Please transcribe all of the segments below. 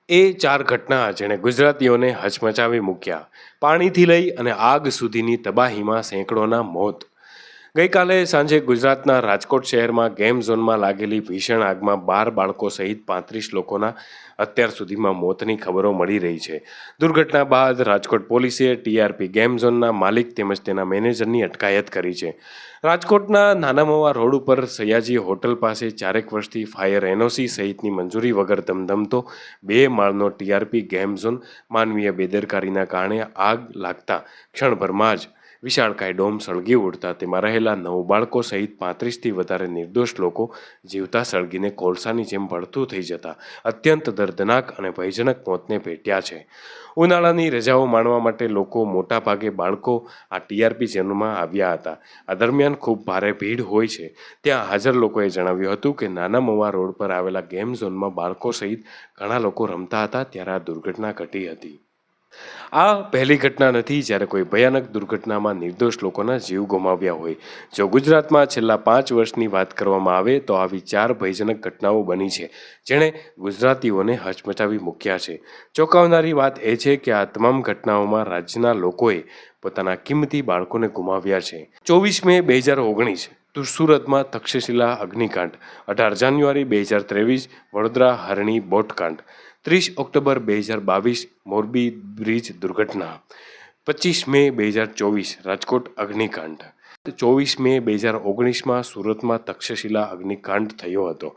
એ ચાર ઘટના જેણે ગુજરાતીઓને હચમચાવી મૂક્યા. પાણીથી લઈ અને આગ સુધીની તબાહીમાં સેંકડોના મોત. ગઈકાલે સાંજે ગુજરાતના રાજકોટ શહેરમાં ગેમ ઝોનમાં લાગેલી ભીષણ આગમાં 12 બાળકો સહિત 35 લોકોના અત્યાર સુધીમાં મોતની ખબરો મળી રહી છે. દુર્ઘટના બાદ રાજકોટ પોલીસે ટીઆરપી ગેમ ઝોનના માલિક તેમજ તેના મેનેજરની અટકાયત કરી છે. રાજકોટના નાના મવા રોડ ઉપર સયાજી હોટલ પાસે 4 વર્ષથી ફાયર એનઓસી સહિતની મંજૂરી વગર ધમધમતો 2 માળનો ટીઆરપી ગેમ ઝોન માનવીય બેદરકારીના કારણે આગ લાગતા ક્ષણભરમાં જ વિશાળકાય ડોમ સળગી ઉઠતા તેમાં રહેલા 9 બાળકો સહિત 35થી વધારે નિર્દોષ લોકો જીવતા સળગીને કોલસાની જેમ ભડથું થઈ જતા અત્યંત દર્દનાક અને ભયજનક મોતને ભેટ્યા છે. ઉનાળાની રજાઓ માણવા માટે લોકો, મોટાભાગે બાળકો, આ ટીઆરપી ઝોનમાં આવ્યા હતા. આ દરમિયાન ખૂબ ભારે ભીડ હોય છે. ત્યાં હાજર લોકોએ જણાવ્યું હતું કે નાના મવા રોડ પર આવેલા ગેમ ઝોનમાં બાળકો સહિત ઘણા લોકો રમતા હતા ત્યારે આ દુર્ઘટના ઘટી હતી. આ પહેલી ઘટના નથી જ્યારે કોઈ ભયાનક દુર્ઘટનામાં નિર્દોષ લોકોના જીવ ગુમાવ્યા હોય. જો ગુજરાતમાં છેલ્લા 5 વર્ષની વાત કરવામાં આવે તો આવી 4 ભયજનક ઘટનાઓ બની છે જેણે ગુજરાતીઓને હચમચાવી મૂક્યા છે. ચોંકાવનારી વાત એ છે કે આ તમામ ઘટનાઓમાં રાજ્યના લોકોએ પોતાના કિંમતી બાળકોને ગુમાવ્યા છે. 24 મે 2019 સુરતમાં તક્ષશિલા અગ્નિકાંડ, 18 જાન્યુઆરી 2023 વડોદરા હરણી બોટકાંડ, 30 ઓક્ટોબર 2022 મોરબી બ્રિજ દુર્ઘટના, 25 મે 2024 રાજકોટ અગ્નિકાંડ, 24 મે 2019માં સુરતમાં તક્ષશિલા અગ્નિકાંડ થયો હતો.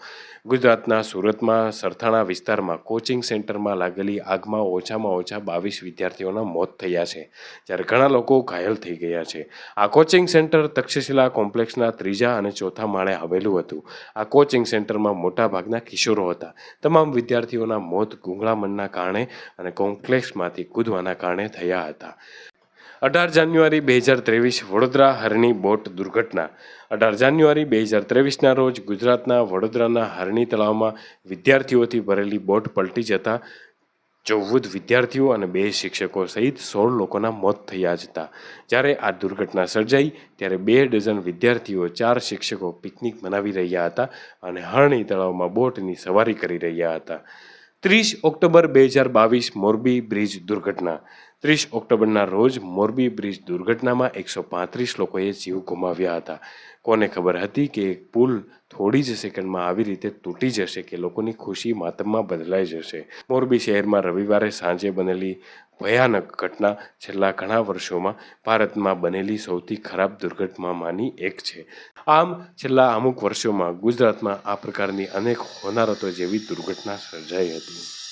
ગુજરાતના સુરતમાં સરથાણા વિસ્તારમાં કોચિંગ સેન્ટરમાં લાગેલી આગમાં ઓછામાં ઓછા 22 વિદ્યાર્થીઓના મોત થયા છે જ્યારે ઘણા લોકો ઘાયલ થઈ ગયા છે. આ કોચિંગ સેન્ટર તક્ષશિલા કોમ્પ્લેક્સના 3જા અને 4થા માળે આવેલું હતું. આ કોચિંગ સેન્ટરમાં મોટાભાગના કિશોરો હતા. તમામ વિદ્યાર્થીઓના મોત ગૂંગળામણના કારણે અને કોમ્પ્લેક્સમાંથી કૂદવાના કારણે થયા હતા. 18 જાન્યુઆરી 2023 વડોદરા હરણી બોટ દુર્ઘટના, 18 જાન્યુઆરી 2023ના રોજ ગુજરાતના વડોદરાના હરણી તળાવમાં વિદ્યાર્થીઓથી ભરેલી બોટ પલટી જતા 14 વિદ્યાર્થીઓ અને 2 શિક્ષકો સહિત 16 લોકોના મોત થયા હતા. જ્યારે આ દુર્ઘટના સર્જાઈ ત્યારે 2 ડઝન વિદ્યાર્થીઓ, 4 શિક્ષકો પિકનિક મનાવી રહ્યા હતા અને હરણી તળાવમાં બોટની સવારી કરી રહ્યા હતા. 30 ઓક્ટોબર 2022 મોરબી બ્રિજ દુર્ઘટના, 30 ઓક્ટોબરના રોજ મોરબી બ્રિજ દુર્ઘટનામાં 135 લોકોએ જીવ ગુમાવ્યા હતા. કોને ખબર હતી કે એક પુલ થોડી જ સેકન્ડમાં આવી રીતે તૂટી જશે કે લોકોની ખુશી માતમમાં બદલાઈ જશે. મોરબી શહેરમાં રવિવારે સાંજે બનેલી ભયાનક ઘટના છેલ્લા ઘણા વર્ષોમાં ભારતમાં બનેલી સૌથી ખરાબ દુર્ઘટનામાંની એક છે. આમ છેલ્લા અમુક વર્ષોમાં ગુજરાતમાં આ પ્રકારની અનેક હોનારતો જેવી દુર્ઘટના સર્જાઈ હતી.